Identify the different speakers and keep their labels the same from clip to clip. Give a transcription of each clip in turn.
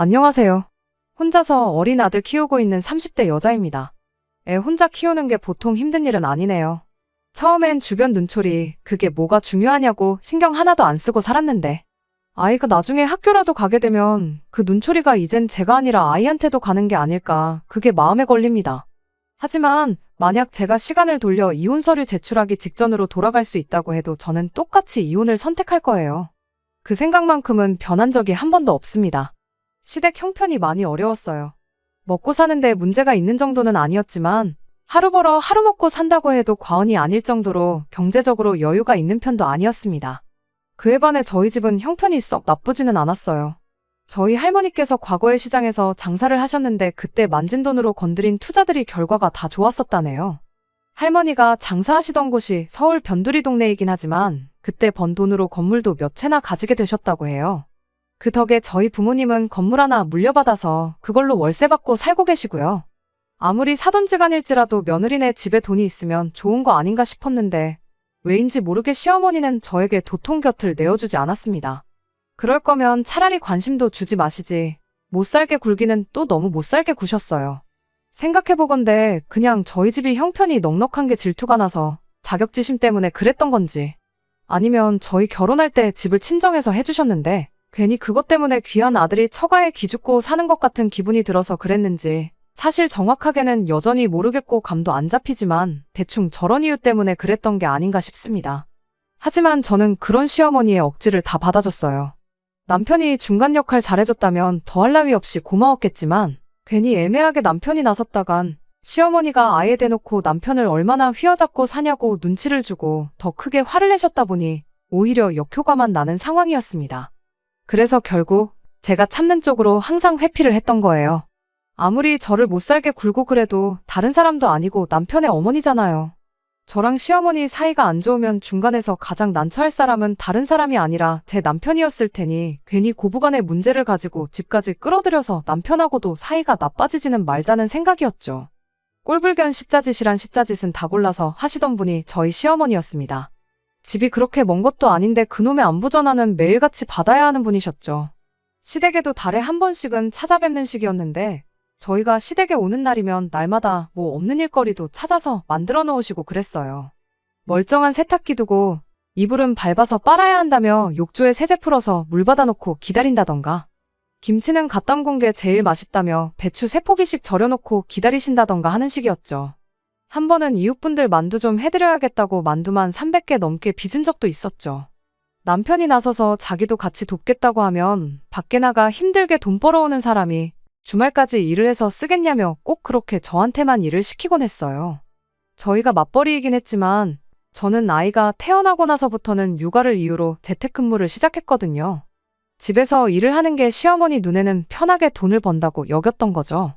Speaker 1: 안녕하세요. 혼자서 어린 아들 키우고 있는 30대 여자입니다. 애 혼자 키우는 게 보통 힘든 일은 아니네요. 처음엔 주변 눈초리, 그게 뭐가 중요하냐고 신경 하나도 안 쓰고 살았는데, 아이가 나중에 학교라도 가게 되면 그 눈초리가 이젠 제가 아니라 아이한테도 가는 게 아닐까, 그게 마음에 걸립니다. 하지만 만약 제가 시간을 돌려 이혼 서류 제출하기 직전으로 돌아갈 수 있다고 해도 저는 똑같이 이혼을 선택할 거예요. 그 생각만큼은 변한 적이 한 번도 없습니다. 시댁 형편이 많이 어려웠어요. 먹고 사는데 문제가 있는 정도는 아니었지만 하루 벌어 하루 먹고 산다고 해도 과언이 아닐 정도로 경제적으로 여유가 있는 편도 아니었습니다. 그에 반해 저희 집은 형편이 썩 나쁘지는 않았어요. 저희 할머니께서 과거의 시장에서 장사를 하셨는데 그때 만진 돈으로 건드린 투자들이 결과가 다 좋았었다네요. 할머니가 장사하시던 곳이 서울 변두리 동네이긴 하지만 그때 번 돈으로 건물도 몇 채나 가지게 되셨다고 해요. 그 덕에 저희 부모님은 건물 하나 물려받아서 그걸로 월세 받고 살고 계시고요. 아무리 사돈지간일지라도 며느리네 집에 돈이 있으면 좋은 거 아닌가 싶었는데 왜인지 모르게 시어머니는 저에게 도통 곁을 내어주지 않았습니다. 그럴 거면 차라리 관심도 주지 마시지. 못 살게 굴기는 또 너무 못 살게 구셨어요. 생각해보건대 그냥 저희 집이 형편이 넉넉한 게 질투가 나서 자격지심 때문에 그랬던 건지 아니면 저희 결혼할 때 집을 친정에서 해주셨는데 괜히 그것 때문에 귀한 아들이 처가에 기죽고 사는 것 같은 기분이 들어서 그랬는지 사실 정확하게는 여전히 모르겠고 감도 안 잡히지만 대충 저런 이유 때문에 그랬던 게 아닌가 싶습니다. 하지만 저는 그런 시어머니의 억지를 다 받아줬어요. 남편이 중간 역할 잘해줬다면 더할 나위 없이 고마웠겠지만 괜히 애매하게 남편이 나섰다간 시어머니가 아예 대놓고 남편을 얼마나 휘어잡고 사냐고 눈치를 주고 더 크게 화를 내셨다 보니 오히려 역효과만 나는 상황이었습니다. 그래서 결국 제가 참는 쪽으로 항상 회피를 했던 거예요. 아무리 저를 못 살게 굴고 그래도 다른 사람도 아니고 남편의 어머니잖아요. 저랑 시어머니 사이가 안 좋으면 중간에서 가장 난처할 사람은 다른 사람이 아니라 제 남편이었을 테니 괜히 고부간의 문제를 가지고 집까지 끌어들여서 남편하고도 사이가 나빠지지는 말자는 생각이었죠. 꼴불견 시짜짓이란 시짜짓은 다 골라서 하시던 분이 저희 시어머니였습니다. 집이 그렇게 먼 것도 아닌데 그놈의 안부 전화는 매일같이 받아야 하는 분이셨죠. 시댁에도 달에 한 번씩은 찾아뵙는 시기였는데 저희가 시댁에 오는 날이면 날마다 뭐 없는 일거리도 찾아서 만들어 놓으시고 그랬어요. 멀쩡한 세탁기 두고 이불은 밟아서 빨아야 한다며 욕조에 세제 풀어서 물 받아놓고 기다린다던가 김치는 갓 담근 게 제일 맛있다며 배추 3포기씩 절여놓고 기다리신다던가 하는 식이었죠. 한 번은 이웃분들 만두 좀 해드려야겠다고 만두만 300개 넘게 빚은 적도 있었죠. 남편이 나서서 자기도 같이 돕겠다고 하면 밖에 나가 힘들게 돈 벌어오는 사람이 주말까지 일을 해서 쓰겠냐며 꼭 그렇게 저한테만 일을 시키곤 했어요. 저희가 맞벌이이긴 했지만 저는 아이가 태어나고 나서부터는 육아를 이유로 재택근무를 시작했거든요. 집에서 일을 하는 게 시어머니 눈에는 편하게 돈을 번다고 여겼던 거죠.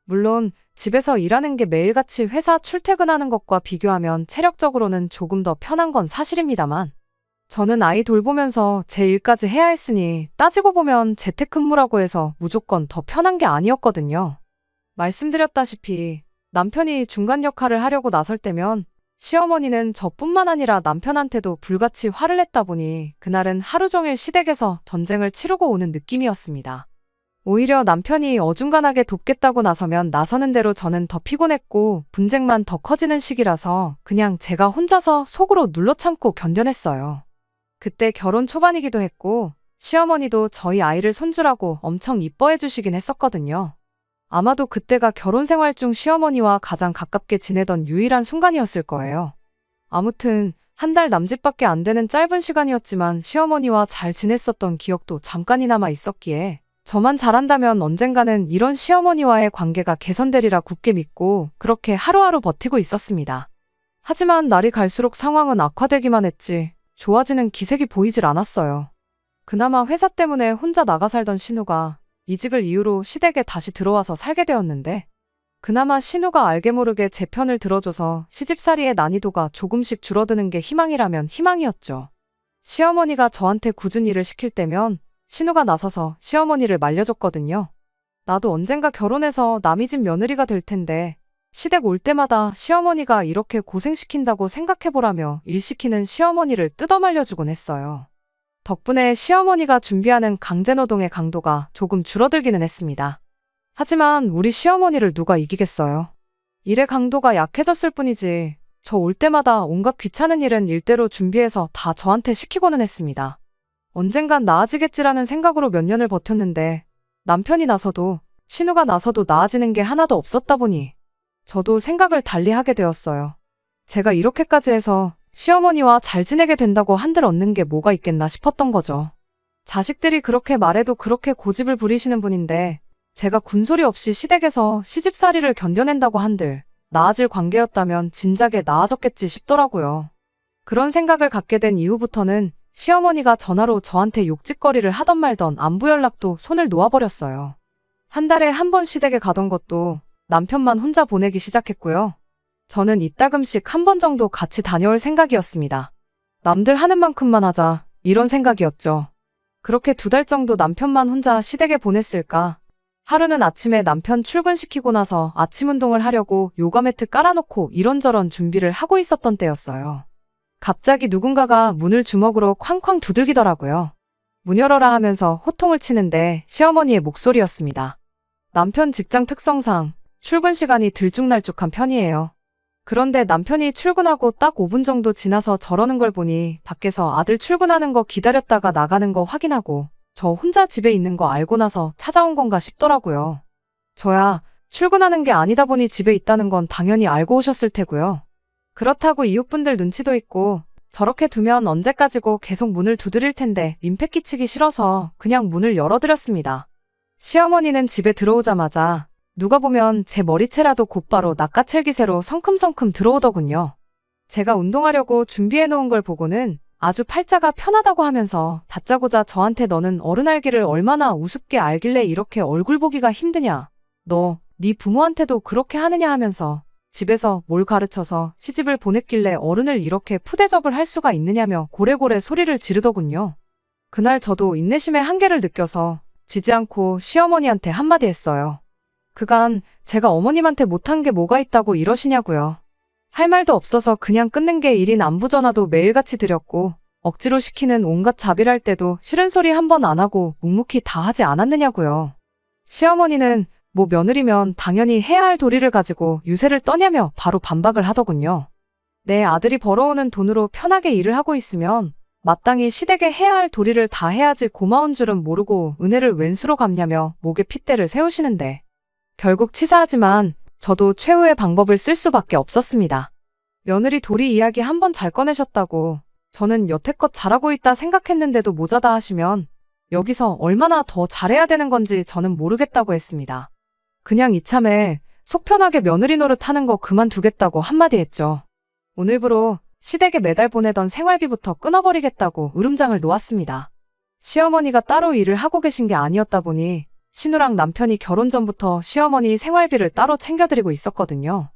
Speaker 1: 물론 집에서 일하는 게 매일같이 회사 출퇴근하는 것과 비교하면 체력적으로는 조금 더 편한 건 사실입니다만 저는 아이 돌보면서 제 일까지 해야 했으니 따지고 보면 재택근무라고 해서 무조건 더 편한 게 아니었거든요. 말씀드렸다시피 남편이 중간 역할을 하려고 나설 때면 시어머니는 저뿐만 아니라 남편한테도 불같이 화를 냈다 보니 그날은 하루 종일 시댁에서 전쟁을 치르고 오는 느낌이었습니다. 오히려 남편이 어중간하게 돕겠다고 나서면 나서는 대로 저는 더 피곤했고 분쟁만 더 커지는 시기라서 그냥 제가 혼자서 속으로 눌러 참고 견뎌냈어요. 그때 결혼 초반이기도 했고 시어머니도 저희 아이를 손주라고 엄청 이뻐해 주시긴 했었거든요. 아마도 그때가 결혼 생활 중 시어머니와 가장 가깝게 지내던 유일한 순간이었을 거예요. 아무튼 한 달 남짓밖에 안 되는 짧은 시간이었지만 시어머니와 잘 지냈었던 기억도 잠깐이나마 있었기에 저만 잘한다면 언젠가는 이런 시어머니와의 관계가 개선되리라 굳게 믿고 그렇게 하루하루 버티고 있었습니다. 하지만 날이 갈수록 상황은 악화되기만 했지 좋아지는 기색이 보이질 않았어요. 그나마 회사 때문에 혼자 나가 살던 신우가 이직을 이유로 시댁에 다시 들어와서 살게 되었는데 그나마 신우가 알게 모르게 제 편을 들어줘서 시집살이의 난이도가 조금씩 줄어드는 게 희망이라면 희망이었죠. 시어머니가 저한테 굳은 일을 시킬 때면 신우가 나서서 시어머니를 말려줬거든요. 나도 언젠가 결혼해서 남이 집 며느리가 될 텐데 시댁 올 때마다 시어머니가 이렇게 고생시킨다고 생각해보라며 일 시키는 시어머니를 뜯어말려주곤 했어요. 덕분에 시어머니가 준비하는 강제노동의 강도가 조금 줄어들기는 했습니다. 하지만 우리 시어머니를 누가 이기겠어요. 일의 강도가 약해졌을 뿐이지 저 올 때마다 온갖 귀찮은 일은 일대로 준비해서 다 저한테 시키고는 했습니다. 언젠간 나아지겠지라는 생각으로 몇 년을 버텼는데 남편이 나서도 신우가 나서도 나아지는 게 하나도 없었다 보니 저도 생각을 달리 하게 되었어요. 제가 이렇게까지 해서 시어머니와 잘 지내게 된다고 한들 얻는 게 뭐가 있겠나 싶었던 거죠. 자식들이 그렇게 말해도 그렇게 고집을 부리시는 분인데 제가 군소리 없이 시댁에서 시집살이를 견뎌낸다고 한들 나아질 관계였다면 진작에 나아졌겠지 싶더라고요. 그런 생각을 갖게 된 이후부터는 시어머니가 전화로 저한테 욕짓거리를 하던 말던 안부 연락도 손을 놓아버렸어요. 한 달에 한 번 시댁에 가던 것도 남편만 혼자 보내기 시작했고요. 저는 이따금씩 한 번 정도 같이 다녀올 생각이었습니다. 남들 하는 만큼만 하자 이런 생각이었죠. 그렇게 2달 정도 남편만 혼자 시댁에 보냈을까. 하루는 아침에 남편 출근시키고 나서 아침 운동을 하려고 요가 매트 깔아놓고 이런저런 준비를 하고 있었던 때였어요. 갑자기 누군가가 문을 주먹으로 쾅쾅 두들기더라고요. 문 열어라 하면서 호통을 치는데 시어머니의 목소리였습니다. 남편 직장 특성상 출근 시간이 들쭉날쭉한 편이에요. 그런데 남편이 출근하고 딱 5분 정도 지나서 저러는 걸 보니 밖에서 아들 출근하는 거 기다렸다가 나가는 거 확인하고 저 혼자 집에 있는 거 알고 나서 찾아온 건가 싶더라고요. 저야 출근하는 게 아니다 보니 집에 있다는 건 당연히 알고 오셨을 테고요. 그렇다고 이웃분들 눈치도 있고 저렇게 두면 언제까지고 계속 문을 두드릴 텐데 민폐 끼치기 싫어서 그냥 문을 열어드렸습니다. 시어머니는 집에 들어오자마자 누가 보면 제 머리채라도 곧바로 낚아챌기새로 성큼성큼 들어오더군요. 제가 운동하려고 준비해놓은 걸 보고는 아주 팔자가 편하다고 하면서 다짜고짜 저한테 너는 어른 알기를 얼마나 우습게 알길래 이렇게 얼굴 보기가 힘드냐. 너, 네 부모한테도 그렇게 하느냐 하면서 집에서 뭘 가르쳐서 시집을 보냈길래 어른을 이렇게 푸대접을 할 수가 있느냐며 고래고래 소리를 지르더군요. 그날 저도 인내심의 한계를 느껴서 지지 않고 시어머니한테 한마디 했어요. 그간 제가 어머님한테 못한 게 뭐가 있다고 이러시냐고요. 할 말도 없어서 그냥 끊는 게 일인 안부 전화도 매일같이 드렸고 억지로 시키는 온갖 자비할 때도 싫은 소리 한 번 안 하고 묵묵히 다 하지 않았느냐고요. 시어머니는 뭐 며느리면 당연히 해야 할 도리를 가지고 유세를 떠냐며 바로 반박을 하더군요. 내 아들이 벌어오는 돈으로 편하게 일을 하고 있으면 마땅히 시댁에 해야 할 도리를 다 해야지 고마운 줄은 모르고 은혜를 웬수로 갚냐며 목에 핏대를 세우시는데 결국 치사하지만 저도 최후의 방법을 쓸 수밖에 없었습니다. 며느리 도리 이야기 한 번 잘 꺼내셨다고 저는 여태껏 잘하고 있다 생각했는데도 모자다 하시면 여기서 얼마나 더 잘해야 되는 건지 저는 모르겠다고 했습니다. 그냥 이참에 속 편하게 며느리 노릇하는 거 그만두겠다고 한마디 했죠. 오늘부로 시댁에 매달 보내던 생활비부터 끊어버리겠다고 으름장을 놓았습니다. 시어머니가 따로 일을 하고 계신 게 아니었다 보니 신우랑 남편이 결혼 전부터 시어머니 생활비를 따로 챙겨드리고 있었거든요.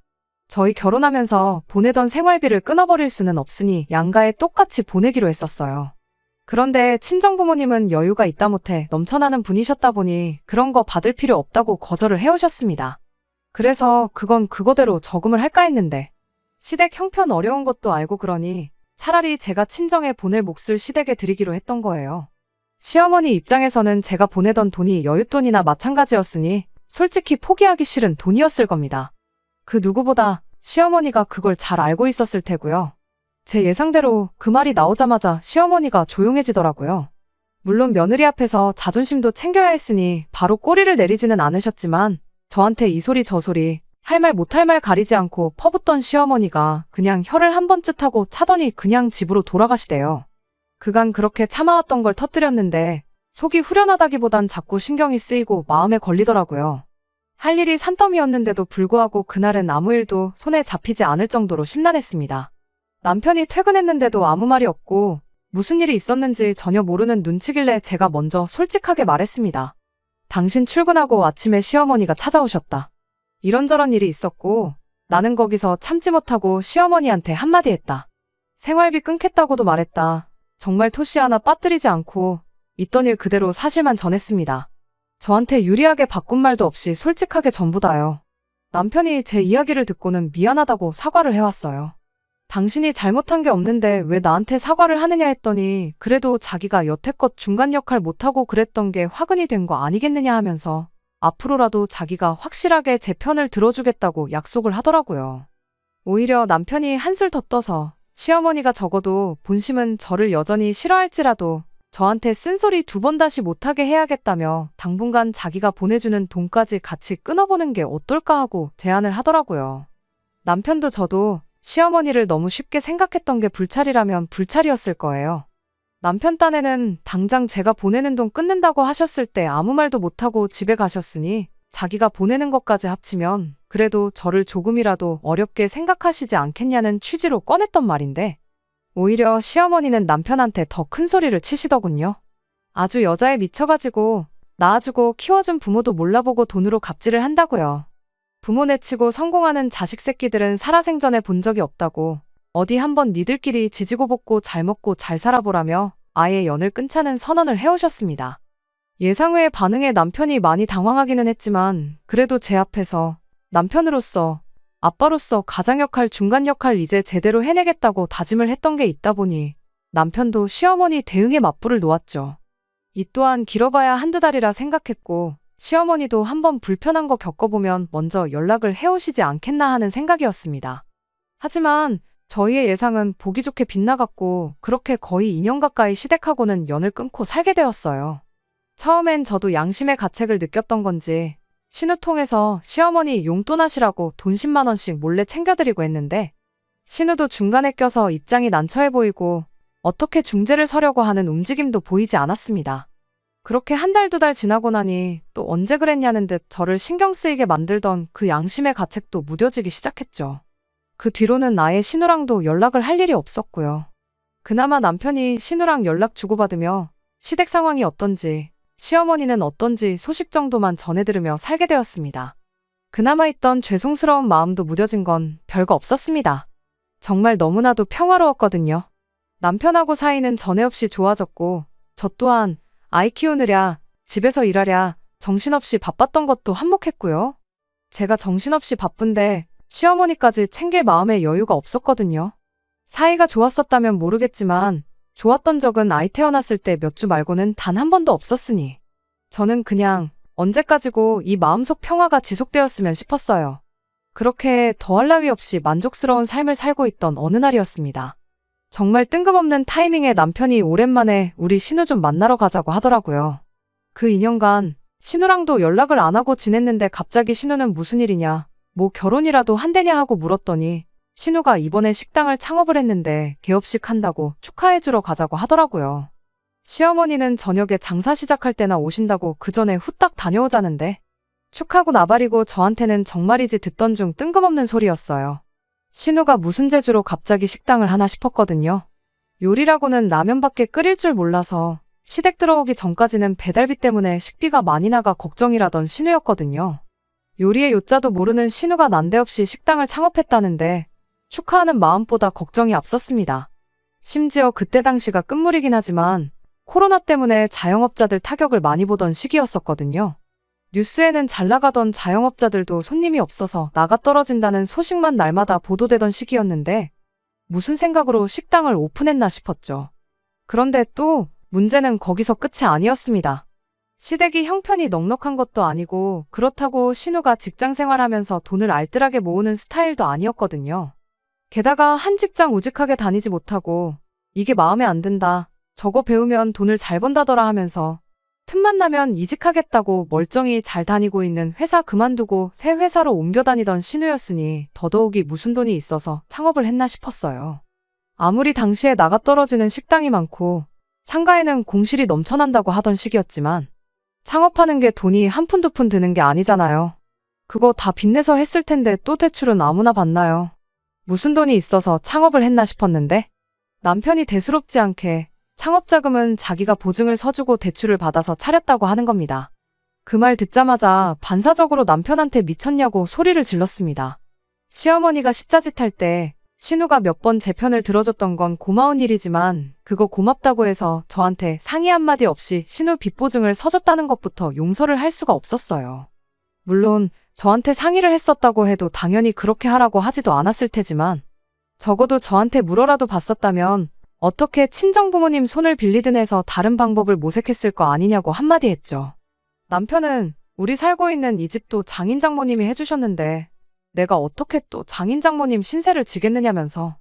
Speaker 1: 저희 결혼하면서 보내던 생활비를 끊어버릴 수는 없으니 양가에 똑같이 보내기로 했었어요. 그런데 친정부모님은 여유가 있다 못해 넘쳐나는 분이셨다 보니 그런 거 받을 필요 없다고 거절을 해오셨습니다. 그래서 그건 그거대로 저금을 할까 했는데 시댁 형편 어려운 것도 알고 그러니 차라리 제가 친정에 보낼 몫을 시댁에 드리기로 했던 거예요. 시어머니 입장에서는 제가 보내던 돈이 여윳돈이나 마찬가지였으니 솔직히 포기하기 싫은 돈이었을 겁니다. 그 누구보다 시어머니가 그걸 잘 알고 있었을 테고요. 제 예상대로 그 말이 나오자마자 시어머니가 조용해지더라고요. 물론 며느리 앞에서 자존심도 챙겨야 했으니 바로 꼬리를 내리지는 않으셨지만 저한테 이 소리 저 소리 할 말 못할 말 가리지 않고 퍼붓던 시어머니가 그냥 혀를 한 번 쯧하고 차더니 그냥 집으로 돌아가시대요. 그간 그렇게 참아왔던 걸 터뜨렸는데 속이 후련하다기보단 자꾸 신경이 쓰이고 마음에 걸리더라고요. 할 일이 산더미였는데도 불구하고 그날은 아무 일도 손에 잡히지 않을 정도로 심란했습니다. 남편이 퇴근했는데도 아무 말이 없고 무슨 일이 있었는지 전혀 모르는 눈치길래 제가 먼저 솔직하게 말했습니다. 당신 출근하고 아침에 시어머니가 찾아오셨다. 이런저런 일이 있었고 나는 거기서 참지 못하고 시어머니한테 한마디 했다. 생활비 끊겠다고도 말했다. 정말 토시 하나 빠뜨리지 않고 있던 일 그대로 사실만 전했습니다. 저한테 유리하게 바꾼 말도 없이 솔직하게 전부 다요. 남편이 제 이야기를 듣고는 미안하다고 사과를 해왔어요. 당신이 잘못한 게 없는데 왜 나한테 사과를 하느냐 했더니 그래도 자기가 여태껏 중간 역할 못하고 그랬던 게 화근이 된 거 아니겠느냐 하면서 앞으로라도 자기가 확실하게 제 편을 들어주겠다고 약속을 하더라고요. 오히려 남편이 한술 더 떠서 시어머니가 적어도 본심은 저를 여전히 싫어할지라도 저한테 쓴소리 2번 다시 못하게 해야겠다며 당분간 자기가 보내주는 돈까지 같이 끊어보는 게 어떨까 하고 제안을 하더라고요. 남편도 저도 시어머니를 너무 쉽게 생각했던 게 불찰이라면 불찰이었을 거예요. 남편 딴에는 당장 제가 보내는 돈 끊는다고 하셨을 때 아무 말도 못하고 집에 가셨으니 자기가 보내는 것까지 합치면 그래도 저를 조금이라도 어렵게 생각하시지 않겠냐는 취지로 꺼냈던 말인데 오히려 시어머니는 남편한테 더 큰 소리를 치시더군요. 아주 여자에 미쳐가지고 낳아주고 키워준 부모도 몰라보고 돈으로 갑질을 한다고요. 부모 내치고 성공하는 자식 새끼들은 살아생전에 본 적이 없다고 어디 한번 니들끼리 지지고 볶고 잘 먹고 잘 살아보라며 아예 연을 끊자는 선언을 해오셨습니다. 예상외의 반응에 남편이 많이 당황하기는 했지만 그래도 제 앞에서 남편으로서 아빠로서 가장 역할 중간 역할 이제 제대로 해내겠다고 다짐을 했던 게 있다 보니 남편도 시어머니 대응에 맞불을 놓았죠. 이 또한 길어봐야 한두 달이라 생각했고 시어머니도 한번 불편한 거 겪어보면 먼저 연락을 해오시지 않겠나 하는 생각이었습니다. 하지만 저희의 예상은 보기 좋게 빗나갔고 그렇게 거의 2년 가까이 시댁하고는 연을 끊고 살게 되었어요. 처음엔 저도 양심의 가책을 느꼈던 건지 신우 통해서 시어머니 용돈하시라고 돈 10만 원씩 몰래 챙겨드리고 했는데 신우도 중간에 껴서 입장이 난처해 보이고 어떻게 중재를 서려고 하는 움직임도 보이지 않았습니다. 그렇게 한 달, 2달 지나고 나니 또 언제 그랬냐는 듯 저를 신경 쓰이게 만들던 그 양심의 가책도 무뎌지기 시작했죠. 그 뒤로는 아예 신우랑도 연락을 할 일이 없었고요. 그나마 남편이 신우랑 연락 주고받으며 시댁 상황이 어떤지 시어머니는 어떤지 소식 정도만 전해들으며 살게 되었습니다. 그나마 있던 죄송스러운 마음도 무뎌진 건 별거 없었습니다. 정말 너무나도 평화로웠거든요. 남편하고 사이는 전에 없이 좋아졌고 저 또한 아이 키우느랴 집에서 일하랴 정신없이 바빴던 것도 한몫했고요. 제가 정신없이 바쁜데 시어머니까지 챙길 마음의 여유가 없었거든요. 사이가 좋았었다면 모르겠지만 좋았던 적은 아이 태어났을 때 몇 주 말고는 단 한 번도 없었으니 저는 그냥 언제까지고 이 마음속 평화가 지속되었으면 싶었어요. 그렇게 더할 나위 없이 만족스러운 삶을 살고 있던 어느 날이었습니다. 정말 뜬금없는 타이밍에 남편이 오랜만에 우리 신우 좀 만나러 가자고 하더라고요. 그 2년간 신우랑도 연락을 안 하고 지냈는데 갑자기 신우는 무슨 일이냐, 뭐 결혼이라도 한대냐 하고 물었더니 신우가 이번에 식당을 창업을 했는데 개업식 한다고 축하해주러 가자고 하더라고요. 시어머니는 저녁에 장사 시작할 때나 오신다고 그 전에 후딱 다녀오자는데 축하고 나발이고 저한테는 정말이지 듣던 중 뜬금없는 소리였어요. 신우가 무슨 재주로 갑자기 식당을 하나 싶었거든요. 요리라고는 라면밖에 끓일 줄 몰라서 시댁 들어오기 전까지는 배달비 때문에 식비가 많이 나가 걱정이라던 신우였거든요. 요리의 요자도 모르는 신우가 난데없이 식당을 창업했다는데 축하하는 마음보다 걱정이 앞섰습니다. 심지어 그때 당시가 끝물이긴 하지만 코로나 때문에 자영업자들 타격을 많이 보던 시기였었거든요. 뉴스에는 잘 나가던 자영업자들도 손님이 없어서 나가 떨어진다는 소식만 날마다 보도되던 시기였는데 무슨 생각으로 식당을 오픈했나 싶었죠. 그런데 또 문제는 거기서 끝이 아니었습니다. 시댁이 형편이 넉넉한 것도 아니고 그렇다고 신우가 직장 생활하면서 돈을 알뜰하게 모으는 스타일도 아니었거든요. 게다가 한 직장 우직하게 다니지 못하고 이게 마음에 안 든다, 저거 배우면 돈을 잘 번다더라 하면서 틈만 나면 이직하겠다고 멀쩡히 잘 다니고 있는 회사 그만두고 새 회사로 옮겨 다니던 신우였으니 더더욱이 무슨 돈이 있어서 창업을 했나 싶었어요. 아무리 당시에 나가떨어지는 식당이 많고 상가에는 공실이 넘쳐난다고 하던 시기였지만 창업하는 게 돈이 한 푼 두 푼 드는 게 아니잖아요. 그거 다 빚내서 했을 텐데 또 대출은 아무나 받나요? 무슨 돈이 있어서 창업을 했나 싶었는데 남편이 대수롭지 않게 창업자금은 자기가 보증을 서주고 대출을 받아서 차렸다고 하는 겁니다. 그 말 듣자마자 반사적으로 남편한테 미쳤냐고 소리를 질렀습니다. 시어머니가 시자짓할 때 신우가 몇 번 제 편을 들어줬던 건 고마운 일이지만 그거 고맙다고 해서 저한테 상의 한마디 없이 신우 빚보증을 서줬다는 것부터 용서를 할 수가 없었어요. 물론 저한테 상의를 했었다고 해도 당연히 그렇게 하라고 하지도 않았을 테지만 적어도 저한테 물어라도 봤었다면 어떻게 친정부모님 손을 빌리든 해서 다른 방법을 모색했을 거 아니냐고 한마디 했죠. 남편은 우리 살고 있는 이 집도 장인장모님이 해주셨는데 내가 어떻게 또 장인장모님 신세를 지겠느냐면서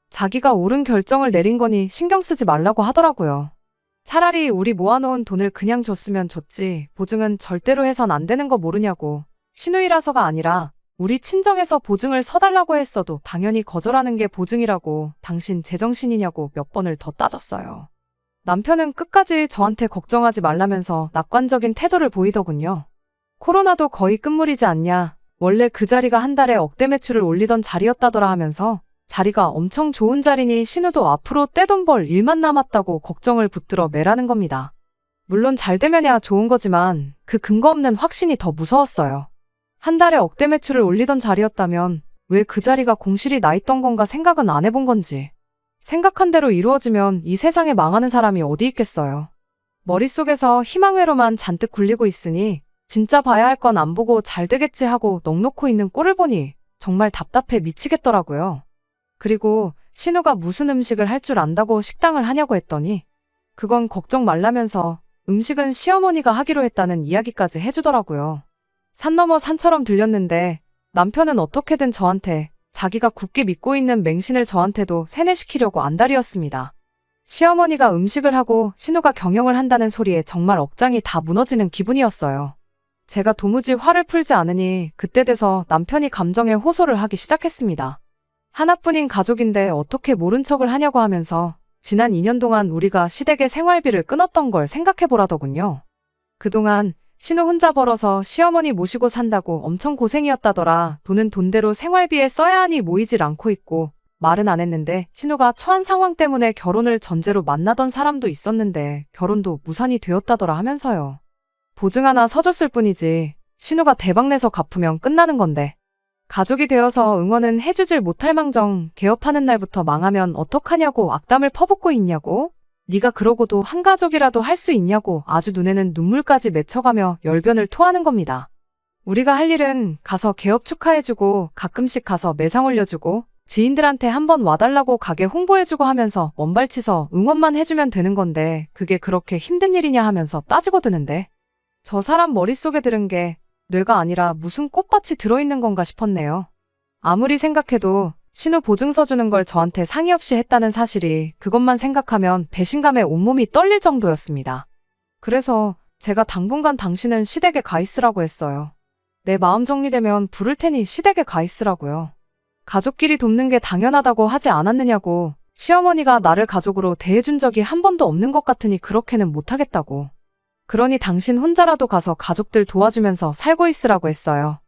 Speaker 1: 자기가 옳은 결정을 내린 거니 신경 쓰지 말라고 하더라고요. 차라리 우리 모아놓은 돈을 그냥 줬으면 줬지 보증은 절대로 해선 안 되는 거 모르냐고. 시누이라서가 아니라 우리 친정에서 보증을 서달라고 했어도 당연히 거절하는 게 보증이라고 당신 제정신이냐고 몇 번을 더 따졌어요. 남편은 끝까지 저한테 걱정하지 말라면서 낙관적인 태도를 보이더군요. 코로나도 거의 끝물이지 않냐. 원래 그 자리가 한 달에 억대 매출을 올리던 자리였다더라 하면서 자리가 엄청 좋은 자리니 신우도 앞으로 떼돈 벌 일만 남았다고 걱정을 붙들어 매라는 겁니다. 물론 잘 되면야 좋은 거지만 그 근거 없는 확신이 더 무서웠어요. 한 달에 억대 매출을 올리던 자리였다면 왜 그 자리가 공실이 나 있던 건가 생각은 안 해본 건지. 생각한 대로 이루어지면 이 세상에 망하는 사람이 어디 있겠어요. 머릿속에서 희망회로만 잔뜩 굴리고 있으니 진짜 봐야 할 건 안 보고 잘 되겠지 하고 넋놓고 있는 꼴을 보니 정말 답답해 미치겠더라고요. 그리고 신우가 무슨 음식을 할 줄 안다고 식당을 하냐고 했더니 그건 걱정 말라면서 음식은 시어머니가 하기로 했다는 이야기까지 해주더라고요. 산 넘어 산처럼 들렸는데 남편은 어떻게든 저한테 자기가 굳게 믿고 있는 맹신을 저한테도 세뇌시키려고 안달이었습니다. 시어머니가 음식을 하고 신우가 경영을 한다는 소리에 정말 억장이 다 무너지는 기분이었어요. 제가 도무지 화를 풀지 않으니 그때 돼서 남편이 감정에 호소를 하기 시작했습니다. 하나뿐인 가족인데 어떻게 모른 척을 하냐고 하면서 지난 2년 동안 우리가 시댁의 생활비를 끊었던 걸 생각해보라더군요. 그동안 신우 혼자 벌어서 시어머니 모시고 산다고 엄청 고생이었다더라. 돈은 돈대로 생활비에 써야 하니 모이질 않고 있고 말은 안 했는데 신우가 처한 상황 때문에 결혼을 전제로 만나던 사람도 있었는데 결혼도 무산이 되었다더라 하면서요. 보증 하나 서줬을 뿐이지 신우가 대박내서 갚으면 끝나는 건데 가족이 되어서 응원은 해주질 못할 망정 개업하는 날부터 망하면 어떡하냐고 악담을 퍼붓고 있냐고. 네가 그러고도 한 가족이라도 할 수 있냐고 아주 눈에는 눈물까지 맺혀가며 열변을 토하는 겁니다. 우리가 할 일은 가서 개업 축하해주고 가끔씩 가서 매상 올려주고 지인들한테 한번 와달라고 가게 홍보해주고 하면서 원발치서 응원만 해주면 되는 건데 그게 그렇게 힘든 일이냐 하면서 따지고 드는데 저 사람 머릿속에 들은 게 뇌가 아니라 무슨 꽃밭이 들어있는 건가 싶었네요. 아무리 생각해도 신우 보증서 주는 걸 저한테 상의 없이 했다는 사실이 그것만 생각하면 배신감에 온몸이 떨릴 정도였습니다. 그래서 제가 당분간 당신은 시댁에 가 있으라고 했어요. 내 마음 정리되면 부를 테니 시댁에 가 있으라고요. 가족끼리 돕는 게 당연하다고 하지 않았느냐고. 시어머니가 나를 가족으로 대해준 적이 한 번도 없는 것 같으니 그렇게는 못하겠다고. 그러니 당신 혼자라도 가서 가족들 도와주면서 살고 있으라고 했어요.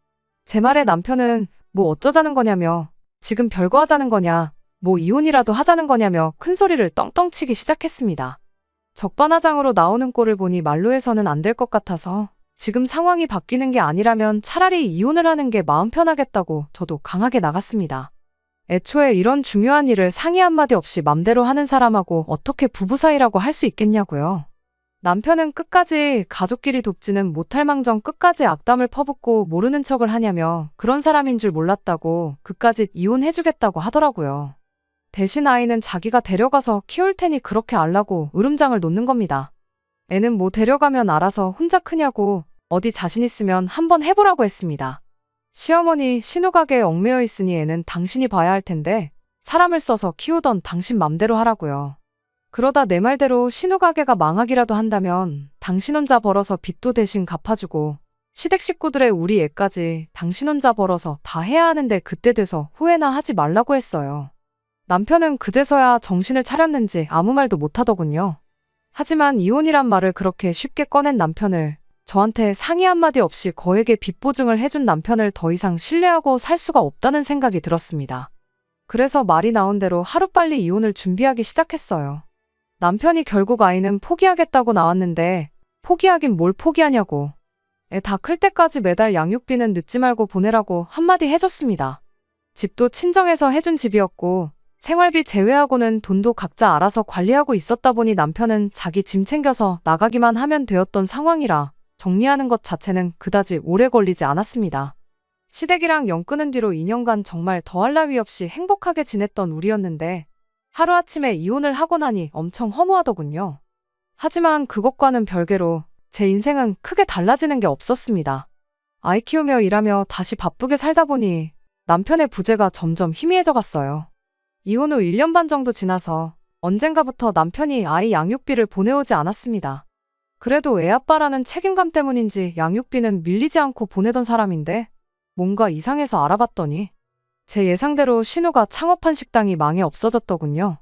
Speaker 1: 제 말에 남편은 뭐 어쩌자는 거냐며 지금 별거 하자는 거냐, 뭐 이혼이라도 하자는 거냐며 큰 소리를 떵떵 치기 시작했습니다. 적반하장으로 나오는 꼴을 보니 말로 해서는 안 될 것 같아서 지금 상황이 바뀌는 게 아니라면 차라리 이혼을 하는 게 마음 편하겠다고 저도 강하게 나갔습니다. 애초에 이런 중요한 일을 상의 한마디 없이 맘대로 하는 사람하고 어떻게 부부 사이라고 할 수 있겠냐고요. 남편은 끝까지 가족끼리 돕지는 못할 망정 끝까지 악담을 퍼붓고 모르는 척을 하냐며 그런 사람인 줄 몰랐다고 그까짓 이혼해주겠다고 하더라고요. 대신 아이는 자기가 데려가서 키울 테니 그렇게 알라고 으름장을 놓는 겁니다. 애는 뭐 데려가면 알아서 혼자 크냐고 어디 자신 있으면 한번 해보라고 했습니다. 시어머니 신우 가게에 얽매여 있으니 애는 당신이 봐야 할 텐데 사람을 써서 키우던 당신 맘대로 하라고요. 그러다 내 말대로 신우 가게가 망하기라도 한다면 당신 혼자 벌어서 빚도 대신 갚아주고 시댁 식구들의 우리 애까지 당신 혼자 벌어서 다 해야 하는데 그때 돼서 후회나 하지 말라고 했어요. 남편은 그제서야 정신을 차렸는지 아무 말도 못하더군요. 하지만 이혼이란 말을 그렇게 쉽게 꺼낸 남편을 저한테 상의 한마디 없이 거액의 빚 보증을 해준 남편을 더 이상 신뢰하고 살 수가 없다는 생각이 들었습니다. 그래서 말이 나온 대로 하루빨리 이혼을 준비하기 시작했어요. 남편이 결국 아이는 포기하겠다고 나왔는데 포기하긴 뭘 포기하냐고. 애 다 클 때까지 매달 양육비는 늦지 말고 보내라고 한마디 해줬습니다. 집도 친정에서 해준 집이었고 생활비 제외하고는 돈도 각자 알아서 관리하고 있었다 보니 남편은 자기 짐 챙겨서 나가기만 하면 되었던 상황이라 정리하는 것 자체는 그다지 오래 걸리지 않았습니다. 시댁이랑 연 끊은 뒤로 2년간 정말 더할 나위 없이 행복하게 지냈던 우리였는데 하루아침에 이혼을 하고 나니 엄청 허무하더군요. 하지만 그것과는 별개로 제 인생은 크게 달라지는 게 없었습니다. 아이 키우며 일하며 다시 바쁘게 살다 보니 남편의 부재가 점점 희미해져 갔어요. 이혼 후 1년 반 정도 지나서 언젠가부터 남편이 아이 양육비를 보내오지 않았습니다. 그래도 애아빠라는 책임감 때문인지 양육비는 밀리지 않고 보내던 사람인데 뭔가 이상해서 알아봤더니 제 예상대로 신우가 창업한 식당이 망해 없어졌더군요.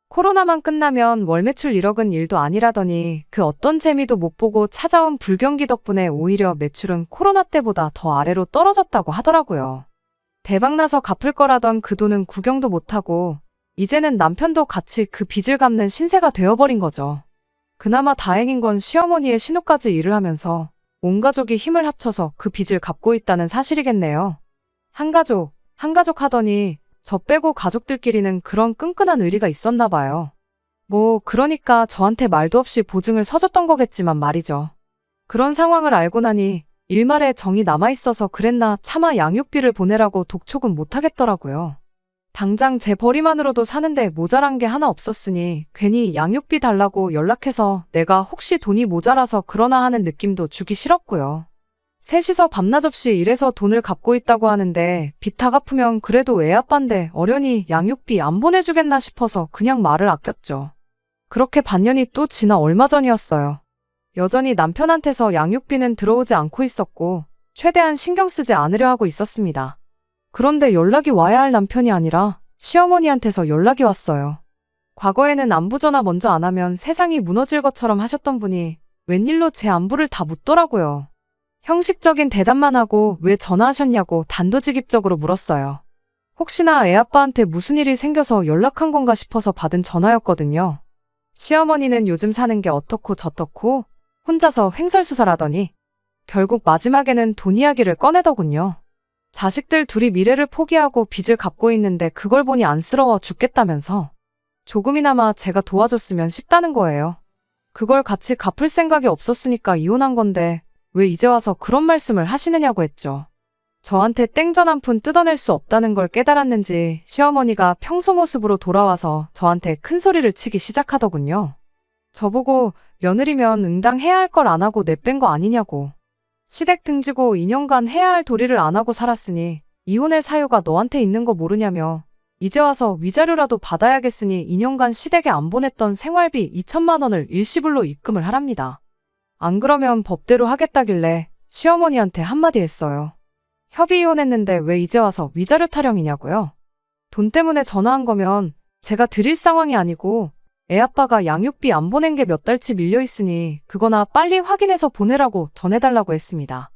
Speaker 1: 코로나만 끝나면 월 매출 1억은 일도 아니라더니 그 어떤 재미도 못 보고 찾아온 불경기 덕분에 오히려 매출은 코로나 때보다 더 아래로 떨어졌다고 하더라고요. 대박나서 갚을 거라던 그 돈은 구경도 못하고 이제는 남편도 같이 그 빚을 갚는 신세가 되어버린 거죠. 그나마 다행인 건 시어머니의 신우까지 일을 하면서 온 가족이 힘을 합쳐서 그 빚을 갚고 있다는 사실이겠네요. 한 가족 하더니 저 빼고 가족들끼리는 그런 끈끈한 의리가 있었나 봐요. 그러니까 저한테 말도 없이 보증을 서줬던 거겠지만 말이죠. 그런 상황을 알고 나니 일말에 정이 남아있어서 그랬나 차마 양육비를 보내라고 독촉은 못하겠더라고요. 당장 제 벌이만으로도 사는데 모자란 게 하나 없었으니 괜히 양육비 달라고 연락해서 내가 혹시 돈이 모자라서 그러나 하는 느낌도 주기 싫었고요. 셋이서 밤낮 없이 일해서 돈을 갚고 있다고 하는데 빚 다 갚으면 그래도 애아빠인데 어련히 양육비 안 보내주겠나 싶어서 그냥 말을 아꼈죠. 그렇게 반년이 또 지나 얼마 전이었어요. 여전히 남편한테서 양육비는 들어오지 않고 있었고 최대한 신경 쓰지 않으려 하고 있었습니다. 그런데 연락이 와야 할 남편이 아니라 시어머니한테서 연락이 왔어요. 과거에는 안부 전화 먼저 안 하면 세상이 무너질 것처럼 하셨던 분이 웬일로 제 안부를 다 묻더라고요. 형식적인 대답만 하고 왜 전화하셨냐고 단도직입적으로 물었어요. 혹시나 애아빠한테 무슨 일이 생겨서 연락한 건가 싶어서 받은 전화였거든요. 시어머니는 요즘 사는 게 어떻고 저떻고 혼자서 횡설수설하더니 결국 마지막에는 돈 이야기를 꺼내더군요. 자식들 둘이 미래를 포기하고 빚을 갚고 있는데 그걸 보니 안쓰러워 죽겠다면서 조금이나마 제가 도와줬으면 싶다는 거예요. 그걸 같이 갚을 생각이 없었으니까 이혼한 건데 왜 이제 와서 그런 말씀을 하시느냐고 했죠. 저한테 땡전 한 푼 뜯어낼 수 없다는 걸 깨달았는지 시어머니가 평소 모습으로 돌아와서 저한테 큰 소리를 치기 시작하더군요. 저보고 며느리면 응당해야 할 걸 안 하고 내뺀 거 아니냐고. 시댁 등지고 2년간 해야 할 도리를 안 하고 살았으니 이혼의 사유가 너한테 있는 거 모르냐며 이제 와서 위자료라도 받아야겠으니 2년간 시댁에 안 보냈던 생활비 2천만 원을 일시불로 입금을 하랍니다. 안 그러면 법대로 하겠다길래 시어머니한테 한마디 했어요. 협의 이혼했는데 왜 이제 와서 위자료 타령이냐고요? 돈 때문에 전화한 거면 제가 드릴 상황이 아니고 애아빠가 양육비 안 보낸 게 몇 달치 밀려있으니 그거나 빨리 확인해서 보내라고 전해달라고 했습니다.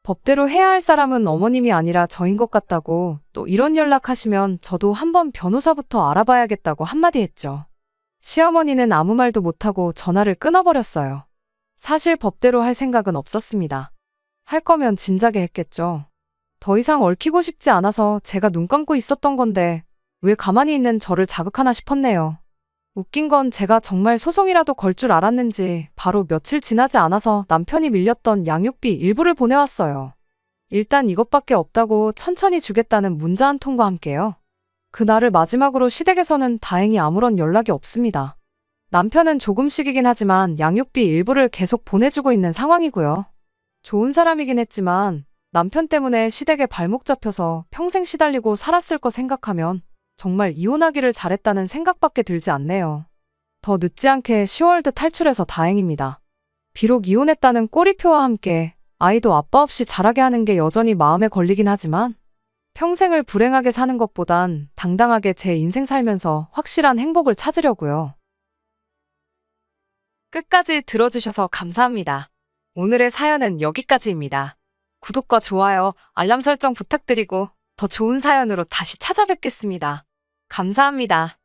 Speaker 1: 법대로 해야 할 사람은 어머님이 아니라 저인 것 같다고 또 이런 연락하시면 저도 한번 변호사부터 알아봐야겠다고 한마디 했죠. 시어머니는 아무 말도 못하고 전화를 끊어버렸어요. 사실 법대로 할 생각은 없었습니다. 할 거면 진작에 했겠죠. 더 이상 얽히고 싶지 않아서 제가 눈 감고 있었던 건데 왜 가만히 있는 저를 자극하나 싶었네요. 웃긴 건 제가 정말 소송이라도 걸 줄 알았는지 바로 며칠 지나지 않아서 남편이 밀렸던 양육비 일부를 보내왔어요. 일단 이것밖에 없다고 천천히 주겠다는 문자 한 통과 함께요. 그날을 마지막으로 시댁에서는 다행히 아무런 연락이 없습니다. 남편은 조금씩이긴 하지만 양육비 일부를 계속 보내주고 있는 상황이고요. 좋은 사람이긴 했지만 남편 때문에 시댁에 발목 잡혀서 평생 시달리고 살았을 거 생각하면 정말 이혼하기를 잘했다는 생각밖에 들지 않네요. 더 늦지 않게 10월드 탈출해서 다행입니다. 비록 이혼했다는 꼬리표와 함께 아이도 아빠 없이 자라게 하는 게 여전히 마음에 걸리긴 하지만 평생을 불행하게 사는 것보단 당당하게 제 인생 살면서 확실한 행복을 찾으려고요. 끝까지 들어주셔서 감사합니다. 오늘의 사연은 여기까지입니다. 구독과 좋아요, 알람 설정 부탁드리고 더 좋은 사연으로 다시 찾아뵙겠습니다. 감사합니다.